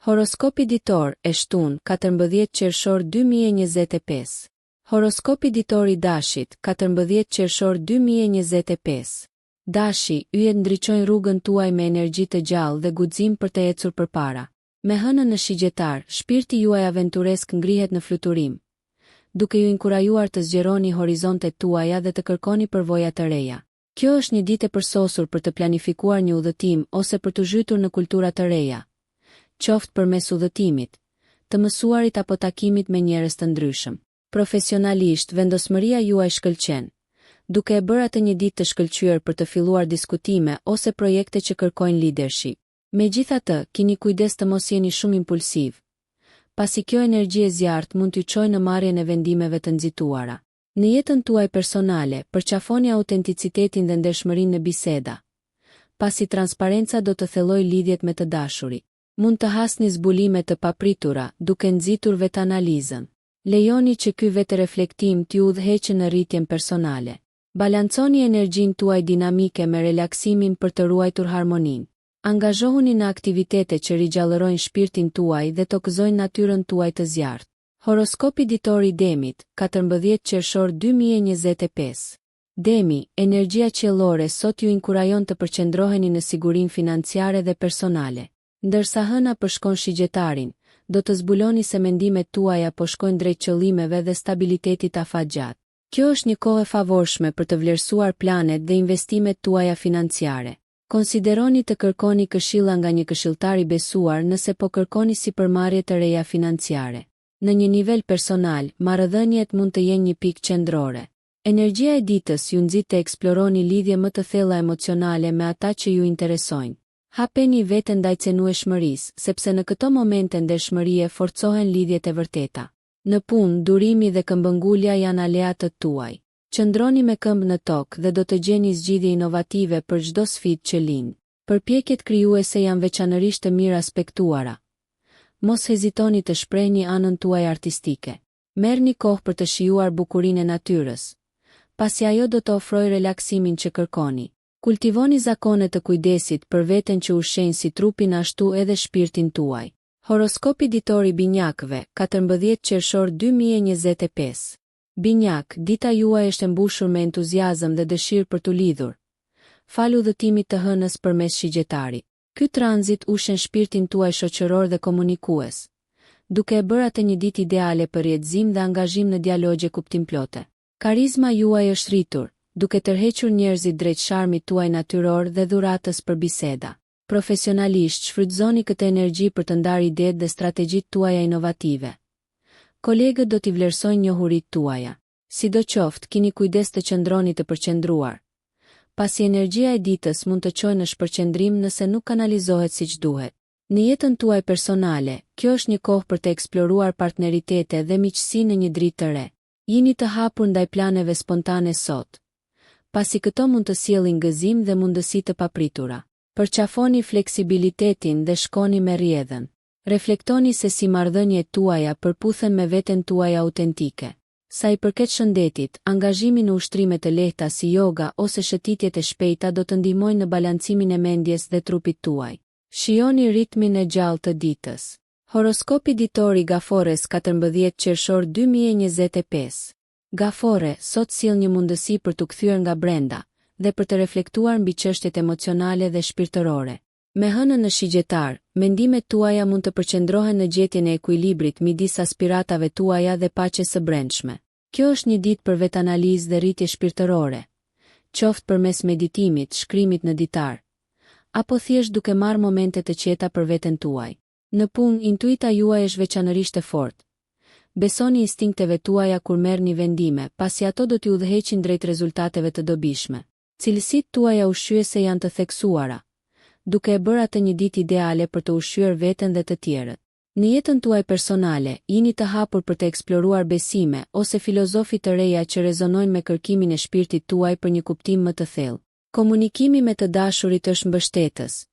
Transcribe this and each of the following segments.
Horoskopi ditor e shtunë 14 qershor 2025. Horoskopi ditor i dashit 14 qershor 2025. Dashi, yjet ndriçojnë rrugën tuaj me energji të gjallë dhe guxim për të ecur përpara. Me hënën në shigjetar, shpirti juaj aventuresk ngrihet në fluturim, duke ju inkurajuar të zgjeroni horizontet tuaja dhe të kërkoni përvoja të reja. Kjo është një ditë e përsosur për të planifikuar një udhëtim ose për të zhytur në kultura të reja, qoftë përmes udhëtimit, të mësuarit apo takimit me njerëz të ndryshëm. Profesionalisht, vendosmëria juaj shkëlqen, duke e bërë atë një ditë të shkëlqyer për të filluar diskutime ose projekte që kërkojnë leadership. Megjithatë, keni kujdes të mos jeni shumë impulsiv, pasi kjo energji e zjarrt mund t'ju çojë në marrjen e vendimeve të nxituara. Në jetën tuaj personale, përqafoni autenticitetin dhe ndershmërinë në biseda, pasi transparenca do të thellojë lidhjet me të dashurit. Mund të hasni zbulime të papritura, duke nxitur vetanalizën. Lejoni që ky vetë-reflektim t'ju udhëheqë në rritjen personale. Balanconi energjinë tuaj dinamike me relaksimin për të ruajtur harmoninë. Angazhohuni në aktivitete që rigjallërojnë shpirtin tuaj dhe tokëzojnë natyrën tuaj të zjarrt. Horoskopi ditor i Demit, 14 qershor 2025. Demi, energjia qiellore sot ju inkurajon të përqendroheni në sigurinë financiare dhe personale. Ndërsa hëna përshkon shigjetarin, do të zbuloni se mendimet tuaja po shkojnë drejt qëllimeve dhe stabilitetit afatgjatë. Kjo është një kohë e favorshme për të vlerësuar planet dhe investimet tuaja financiare. Konsideroni të kërkoni këshilla nga një këshilltar i besuar nëse po kërkoni sipërmarrje të reja financiare. Në një nivel personal, marrëdhëniet mund të jenë një pikë qendrore. Energjia e ditës ju nxit të eksploroni lidhje më të thella emocionale me ata që ju interesojnë. Hapeni veten ndaj cenueshmërisë, sepse në këto momente ndershmërie forcohen lidhjet e vërteta. Në punë, durimi dhe këmbëngulja janë aleatët tuaj. Qëndroni me këmbë në tokë dhe do të gjeni zgjidhje inovative për çdo sfidë që lind. Përpjekjet krijuese janë veçanërisht të mirë aspektuara. Mos hezitoni të shprehni anën tuaj artistike. Merrni kohë për të shijuar bukurinë e natyrës, pasi ajo do të ofrojë relaksimin që kërkoni. Kultivoni zakone të kujdesit për veten që ushqejnë si trupin ashtu edhe shpirtin tuaj. Horoskopi ditor i binjakëve, 14 qershor 2025. Binjak, dita juaj është e mbushur me entuziazëm dhe dëshirë për t'u lidhur. Falu udhëtimit të hënës përmes shigjetarit. Ky tranzit ushen shpirtin tuaj shoqëror dhe komunikues, duke e bërë atë një ditë ideale për jetëzim dhe angazhim në dialogje kuptimplote. Karizma juaj është rritur, duke tërhequr njerëzit drejt sharmit tuaj natyror dhe dhuratës për biseda. Profesionalisht, shfrytëzoni këtë energji për të ndarë idetë dhe strategjitë tuaja inovative. Kolegët do t'i vlerësojnë njohuritë tuaja. Sidoqoftë, keni kujdes të qëndroni të përqendruar, pasi energjia e ditës mund të çojë në shpërqendrim nëse nuk kanalizohet siç duhet. Në jetën tuaj personale, kjo është një kohë për të eksploruar partneritete dhe miqësi në një dritë të re. Jini të hapur ndaj planeve spontane sot, pasi këto mund të sjellin gëzim dhe mundësi të papritura. Përqafoni fleksibilitetin dhe shkoni me rrjedhën. Reflektoni se si marrëdhëniet tuaja përputhen me veten tuaj autentike. Sa i përket shëndetit, angazhimi në ushtrime të lehta si yoga ose shëtitjet e shpejta do të ndihmojnë në balancimin e mendjes dhe trupit tuaj. Shijoni ritmin e gjallë të ditës. Horoskopi ditor i Gafores, 14 qershor 2025. Gafore, sot sjell një mundësi për t'u kthyer nga brenda dhe për të reflektuar mbi çështjet emocionale dhe shpirtërore. Me hënën në shigjetar, mendimet tuaja mund të përqendrohen në gjetjen e ekuilibrit midis aspiratave tuaja dhe paqes së brendshme. Kjo është një ditë për vetanalizë dhe rritje shpirtërore, qoftë përmes meditimit, shkrimit në ditar, apo thjesht duke marrë momente të qeta për veten tuaj. Në punë, intuita juaj është veçanërisht e fortë. Besoni instinkteve tuaja kur merrni vendime, pasi ato do t'ju udhëheqin drejt rezultateve të dobishme. Cilësitë tuaja ushqyese janë të theksuara, duke e bërë atë një ditë ideale për të ushqyer veten dhe të tjerët. Në jetën tuaj personale, jini të hapur për të eksploruar besime ose filozofi të reja që rezonojnë me kërkimin e shpirtit tuaj për një kuptim më të thellë. Komunikimi me të dashurit është mbështetës,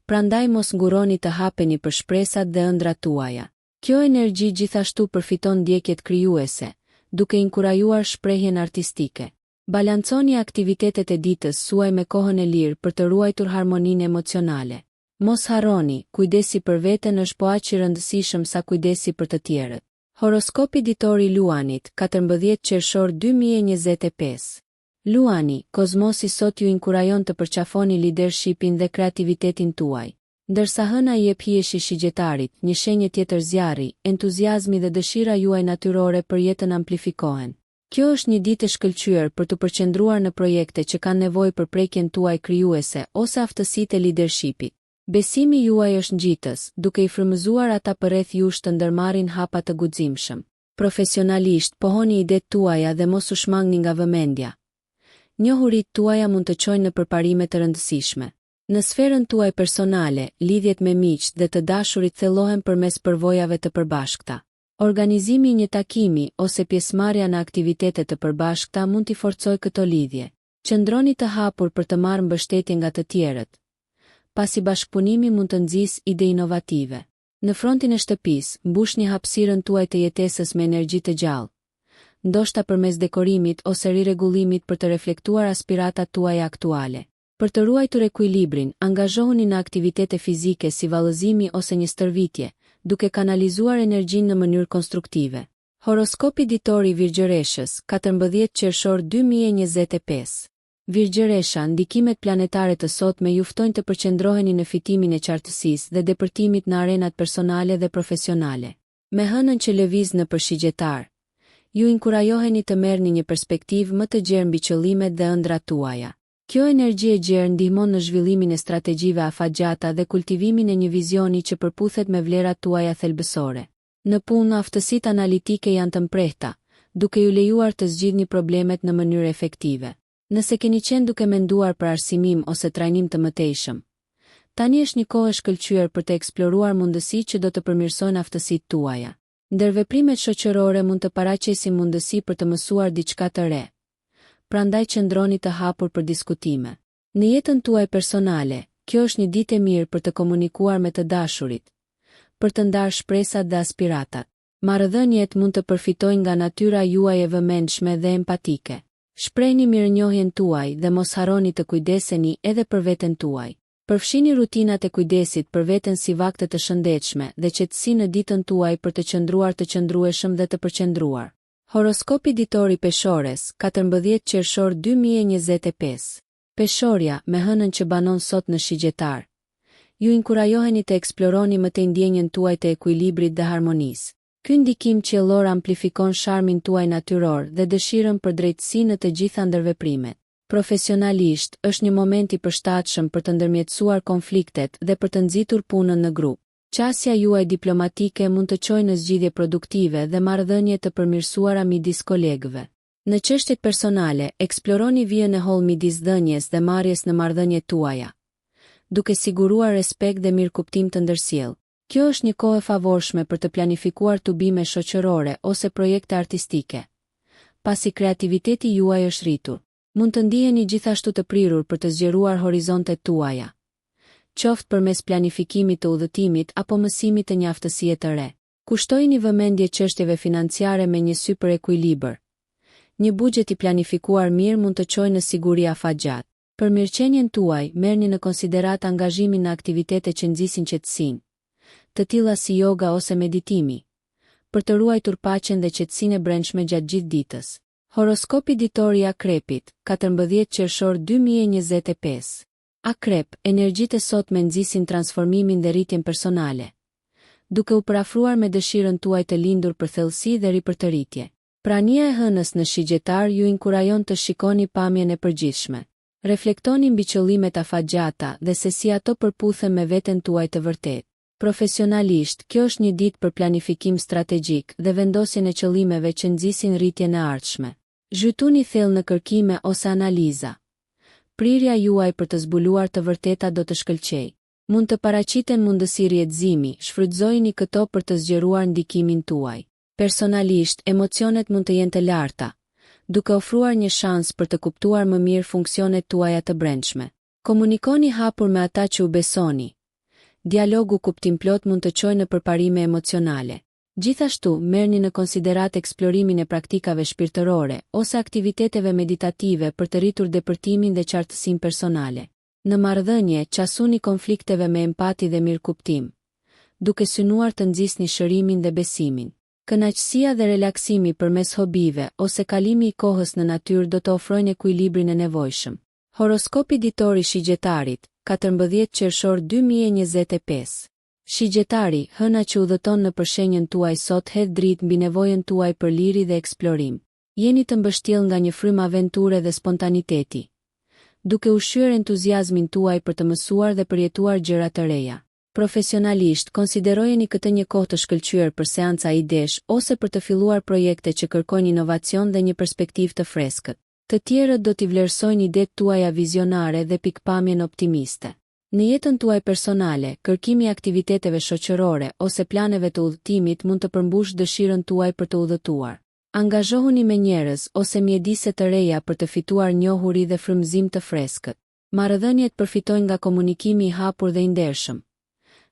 prandaj mos nguroni të hapeni për shpresat dhe ëndrat tuaja. Kjo energji gjithashtu përfiton ndjekjet krijuese, duke inkurajuar shprehjen artistike. Balanconi aktivitetet e ditës suaj me kohën e lirë për të ruajtur harmoninë emocionale. Mos harroni, kujdesi për veten është po aq i rëndësishëm sa kujdesi për të tjerët. Horoskopi ditor i Luanit, 14 qershor 2025. Luani, kozmosi sot ju inkurajon të përqafoni leadershipin dhe kreativitetin tuaj. Ndërsa hëna i jep hieshi shigjetarit, një shenjë tjetër zjarri, entuziazmi dhe dëshira juaj natyrore për jetën amplifikohen. Kjo është një ditë e shkëlqyer për të përqendruar në projekte që kanë nevojë për prekjen tuaj krijuese ose aftësitë e leadershipit. Besimi juaj është ngjitës, duke i frymëzuar ata përreth jush të ndërmarrin hapa të guximshëm. Profesionalisht, pohoni idetë tuaja dhe mos u shmangni nga vëmendja. Njohuritë tuaja mund të çojnë në përparime të rëndësishme. Në sferën tuaj personale, lidhjet me miq dhe të dashurit thellohen përmes përvojave të përbashkëta. Organizimi i një takimi ose pjesëmarrja në aktivitete të përbashkëta mund t'i forcojë këto lidhje. Qëndroni të hapur për të marrë mbështetje nga të tjerët, pasi bashkëpunimi mund të nxjisë ide inovative. Në frontin e shtëpisë, mbushni hapësirën tuaj të jetesës me energji të gjallë, ndoshta përmes dekorimit ose rirregullimit për të reflektuar aspiratat tuaja aktuale. Për të ruajtur ekuilibrin, angazhohuni në aktivitete fizike si vallëzimi ose një stërvitje, duke kanalizuar energjinë në mënyrë konstruktive. Horoskopi ditor i Virgjëreshës, 14 qershor 2025. Virgjëresha, ndikimet planetare të sotme ju ftojnë të përqendroheni në fitimin e qartësisë dhe depërtimit në arenat personale dhe profesionale. Me hënën që lëviz në përshigjetar, ju inkurajoheni të merrni një perspektivë më të gjerë mbi qëllimet dhe ëndrat tuaja. Kjo energji e gjerë ndihmon në zhvillimin e strategjive afatgjata dhe kultivimin e një vizioni që përputhet me vlerat tuaja thelbësore. Në punë, aftësitë analitike janë të mprehta, duke ju lejuar të zgjidhni problemet në mënyrë efektive. Nëse keni qenë duke menduar për arsimim ose trajnim të mëtejshëm, tani është një kohë e shkëlqyer për të eksploruar mundësi që do të përmirësojnë aftësitë tuaja. Ndërveprimet shoqërore mund të paraqesin mundësi për të mësuar diçka të re. Prandaj qëndroni të hapur për diskutime. Në jetën tuaj personale, kjo është një ditë e mirë për të komunikuar me të dashurit, për të ndarë shpresat dhe aspiratat. Marrëdhëniet mund të përfitojnë nga natyra juaj e vëmendshme dhe empatike. Shprehni mirënjohjen tuaj dhe mos harroni të kujdeseni edhe për veten tuaj. Përfshini rutinat e kujdesit për veten si vakte të shëndetshme dhe qetësi në ditën tuaj për të qëndruar të qëndrueshëm dhe të përqendruar. Horoskopi ditor i Peshores, 14 qershor 2025. Peshorja, me hënën që banon sot në shigjetar, ju inkurajoheni të eksploroni më tej ndjenjen tuaj të ekuilibrit dhe harmonisë. Ky ndikim qiellor amplifikon sharmin tuaj natyror dhe dëshirën për drejtësi në të gjitha ndërveprimet. Profesionalisht, është një moment i përshtatshëm për të ndërmjetësuar konfliktet dhe për të nxitur punën në grup. Qasja juaj diplomatike mund të çojë në zgjidhje produktive dhe marrëdhënie të përmirësuara midis kolegëve. Në çështjet personale, eksploroni vijën e holl midis dhënjes dhe marrjes në marrëdhëniet tuaja, duke siguruar respekt dhe mirëkuptim të ndërsjellë. Kjo është një kohë e favorshme për të planifikuar tubime shoqërore ose projekte artistike, pasi kreativiteti juaj është rritur. Mund të ndiheni gjithashtu të prirur për të zgjeruar horizontet tuaja, qoftë përmes planifikimit të udhëtimit apo mësimit të një aftësie të re. Kushtojini vëmendje çështjeve financiare me një sy për ekuilibër. Një buxhet i planifikuar mirë mund të çojë në siguri afatgjat. Për mirëqenien tuaj, merrni në konsiderat angazhimin në aktivitete që nxisin qetësinë, të tilla si yoga ose meditimi, për të ruajtur paqen dhe qetësinë e brendshme gjatë gjithë ditës. Horoskopi ditor i Akrepit, 14 qershor 2025. Akrep, energjitë e sotme nxisin transformimin dhe rritjen personale, duke u parafruar me dëshirën tuaj të lindur për thellësi dhe ripërtëritje. Prania e hënës në shigjetar ju inkurajon të shikoni pamjen e përgjithshme. Reflektoni mbi qëllimet afatgjata dhe se si ato përputhen me veten tuaj të vërtetë. Profesionalisht, kjo është një ditë për planifikim strategjik dhe vendosjen e qëllimeve që nxisin rritjen e ardhshme. Zhytuni thellë në kërkime ose analiza. Prirja juaj për të zbuluar të vërteta do të shkëlqejë. Mund të paraqiten mundësi rrjedhëzimi, shfrytëzojini këto për të zgjeruar ndikimin tuaj. Personalisht, emocionet mund të jenë të larta, duke ofruar një shans për të kuptuar më mirë funksionet tuaja të brendshme. Komunikoni hapur me ata që u besoni. Dialogu kuptimplot mund të çojë në përparime emocionale. Gjithashtu, merrni në konsiderat eksplorimin e praktikave shpirtërore ose aktiviteteve meditative për të rritur depërtimin dhe qartësinë personale. Në marrëdhënie, qasuni konflikteve me empati dhe mirëkuptim, duke synuar të nxisni shërimin dhe besimin. Kënaqësia dhe relaksimi përmes hobive ose kalimi i kohës në natyrë do të ofrojnë ekuilibrin e nevojshëm. Horoskopi ditor i shigjetarit, 14 qershor 2025. Shigjetari, hëna që udhëton në përshenjën tuaj sot hedh dritë mbi nevojën tuaj për liri dhe eksplorim. Jeni të mbështjell nga një frymë aventure dhe spontaniteti, duke ushqyer entuziazmin tuaj për të mësuar dhe përjetuar gjëra të reja. Profesionalisht, konsiderojeni këtë një kohë të shkëlqyer për seanca idesh ose për të filluar projekte që kërkojnë inovacion dhe një perspektivë të freskët. Të tjerët do t'i vlerësojnë idetë tuaja vizionare dhe pikpamjen optimiste. Në jetën tuaj personale, kërkimi i aktiviteteve shoqërore ose planeve të udhëtimit mund të përmbush dëshirën tuaj për të udhëtuar. Angazhohuni me njerëz ose mjedise të reja për të fituar njohuri dhe frymëzim të freskët. Marrëdhëniet përfitojnë nga komunikimi i hapur dhe i ndershëm.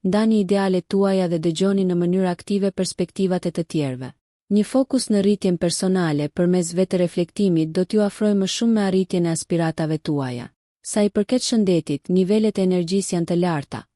Ndani idealet tuaja dhe dëgjoni në mënyrë aktive perspektivat e të tjerëve. Një fokus në rritjen personale përmes vetë-reflektimit do t'ju afrojë më shumë me arritjen e aspiratave tuaja. Sa i përket shëndetit, nivelet e energjisë janë të larta.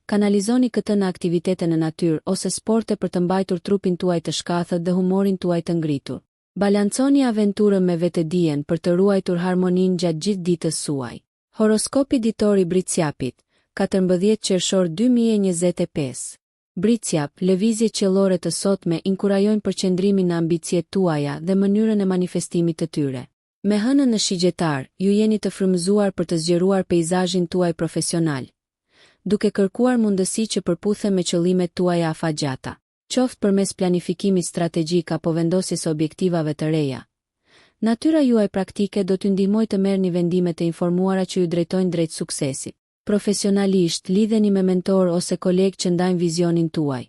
Kanalizoni këtë në aktivitete në natyrë ose sporte për të mbajtur trupin tuaj të shkathët dhe humorin tuaj të ngritur. Balanconi aventurën me vetëdijen për të ruajtur harmoninë gjatë gjithë ditës suaj. Horoskopi ditor i Bricjapit, 14 qershor 2025. Bricjap, lëvizjet qiellore të sotme inkurajojnë përqendrimin në ambicjet tuaja dhe mënyrën e manifestimit të tyre. Me hënën në shigjetar, ju jeni të frymëzuar për të zgjeruar peizazhin tuaj profesional, duke kërkuar mundësi që përputhen me qëllimet tuaja afatgjata, qoftë përmes planifikimit strategjik apo vendosjes objektivave të reja. Natyra juaj praktike do t'ju ndihmojë të merrni vendime të informuara që ju drejtojnë drejt suksesit. Profesionalisht, lidheni me mentor ose kolegë që ndajnë vizionin tuaj.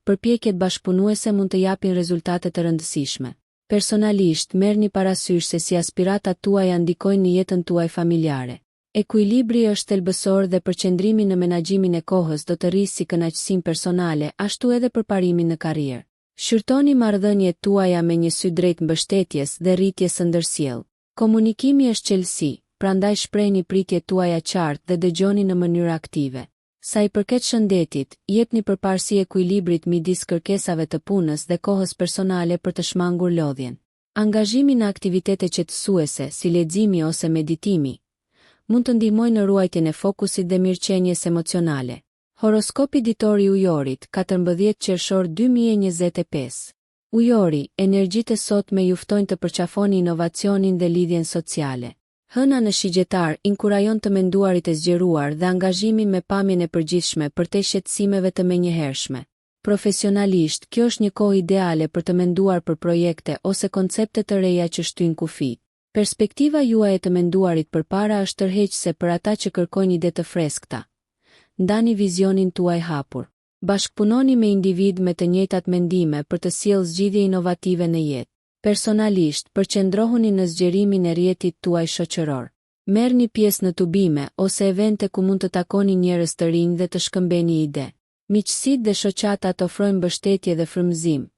Përpjekjet bashkëpunuese mund të japin rezultate të rëndësishme. Personalisht, merrni parasysh se si aspiratat tuaja ndikojnë në jetën tuaj familjare. Ekuilibri është thelbësor dhe përqendrimi në menaxhimin e kohës do të rrisë si kënaqësinë personale, ashtu edhe përparimin në karrierë. Shqyrtoni marrëdhëniet tuaja me një sy drejt mbështetjes dhe rritjes së ndërsjellë. Komunikimi është qelësi, prandaj shprehni pritjet tuaja qartë dhe dëgjoni në mënyrë aktive. Sa i përket shëndetit, jepni përparësi ekuilibrit midis kërkesave të punës dhe kohës personale për të shmangur lodhjen. Angazhimi në aktivitete qetësuese, si leximi ose meditimi, mund të ndihmojnë në ruajtjen e fokusit dhe mirëqenies emocionale. Horoskopi ditor i Ujorit, 14 qershor 2025. Ujori, energjitë e sotme ju ftojnë të përqafoni inovacionin dhe lidhjen sociale. Hëna në shigjetar inkurajon të menduarit e zgjeruar dhe angazhimin me pamjen e përgjithshme përtej shqetësimeve të menjëhershme. Profesionalisht, kjo është një kohë ideale për të menduar për projekte ose koncepte të reja që shtyjnë kufi. Perspektiva juaj e të menduarit përpara është tërheqëse për ata që kërkojnë ide të freskëta. Ndani vizionin tuaj hapur. Bashkëpunoni me individ me të njëjtat mendime për të sjellë zgjidhje inovative në jetë. Personalisht, përqendrohuni në zgjerimin e rrjetit tuaj shoqëror. Merrni pjesë në tubime ose evente ku mund të takoni njerëz të rinj dhe të shkëmbeni ide. Miqësitë dhe shoqatat ofrojnë mbështetje dhe frymëzim,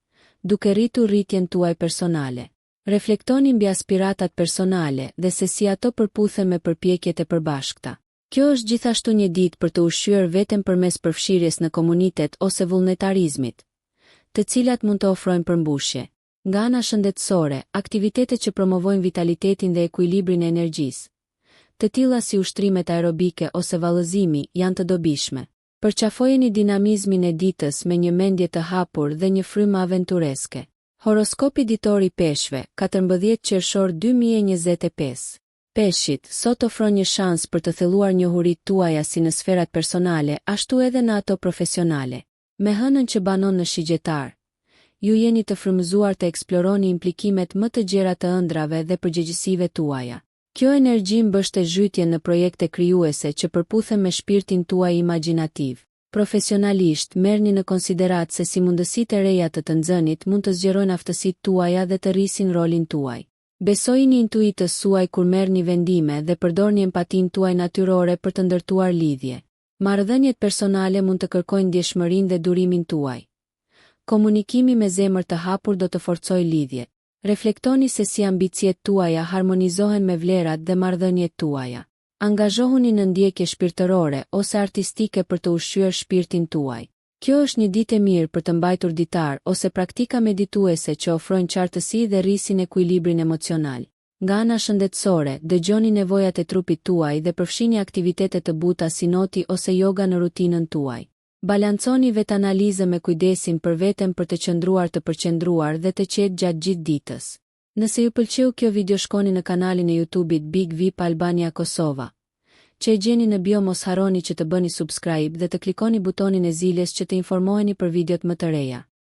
duke rritur rritjen tuaj personale. Reflektoni mbi aspiratat personale dhe se si ato përputhen me përpjekjet e përbashkëta. Kjo është gjithashtu një ditë për të ushqyer veten përmes përfshirjes në komunitet ose vullnetarizmit, të cilat mund të ofrojnë përmbushje. Nga ana shëndetësore, aktivitetet që promovojnë vitalitetin dhe ekuilibrin e energjisë, të tilla si ushtrimet aerobike ose vallëzimi, janë të dobishme. Përqafojeni dinamizmin e ditës me një mendje të hapur dhe një frymë aventureske. Horoskopi ditor i Peshqve, 14 qershor 2025. Peshqit, sot ofron një shans për të thelluar njohuritë tuaja si në sferat personale, ashtu edhe në ato profesionale. Me hënën që banon në shigjetar, ju jeni të frymëzuar të eksploroni implikimet më të gjera të ëndrave dhe përgjegjësive tuaja. Kjo energji mbështet zhytjen në projekte krijuese që përputhen me shpirtin tuaj imagjinativ. Profesionalisht, merrni në konsiderat se si mundësitë e reja të nxënit mund të zgjerojnë aftësitë tuaja dhe të rrisin rolin tuaj. Besojini intuitës suaj kur merrni vendime dhe përdorni empatinë tuaj natyrore për të ndërtuar lidhje. Marrëdhëniet personale mund të kërkojnë ndjeshmërinë dhe durimin tuaj. Komunikimi me zemër të hapur do të forcojë lidhjet. Reflektoni se si ambicjet tuaja harmonizohen me vlerat dhe marrëdhëniet tuaja. Angazhohuni në ndjekje shpirtërore ose artistike për të ushqyer shpirtin tuaj. Kjo është një ditë e mirë për të mbajtur ditar ose praktika medituese që ofrojnë qartësi dhe rrisin ekuilibrin emocional. Nga ana shëndetësore, dëgjoni nevojat e trupit tuaj dhe përfshini aktivitete të buta si noti ose yoga në rutinën tuaj. Balanconi vetanalizëm me kujdesin për veten për të qëndruar të përqendruar dhe të qetë gjatë gjithë ditës. Nëse ju pëlqeu kjo video, shkoni në kanalin e YouTube-it Big VIP Albania Kosova, që e gjeni në bio. Mos harroni që të bëni subscribe dhe të klikoni butonin e ziljes që të informoheni për videot më të reja.